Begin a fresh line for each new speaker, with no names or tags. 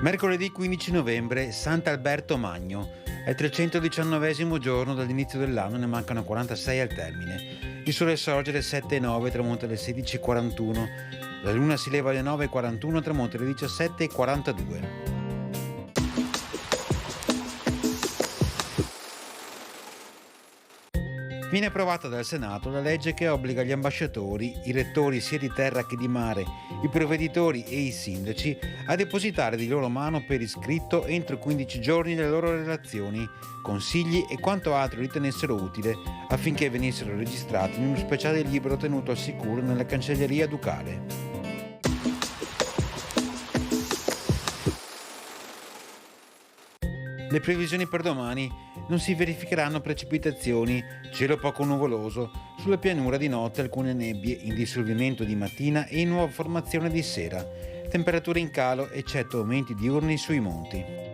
Mercoledì 15 novembre, Sant'Alberto Magno. È il 319° giorno dall'inizio dell'anno, ne mancano 46 al termine. Il sole sorge alle 7:09 e tramonta alle 16:41. La luna si leva alle 9:41 e tramonta alle 17:42. Viene approvata dal Senato la legge che obbliga gli ambasciatori, i rettori sia di terra che di mare, i provveditori e i sindaci a depositare di loro mano per iscritto entro 15 giorni le loro relazioni, consigli e quanto altro ritenessero utile affinché venissero registrati in uno speciale libro tenuto al sicuro nella cancelleria ducale. Le previsioni per domani: non si verificheranno precipitazioni, cielo poco nuvoloso, sulla pianura di notte alcune nebbie, in dissolvimento di mattina e in nuova formazione di sera. Temperature in calo eccetto aumenti diurni sui monti.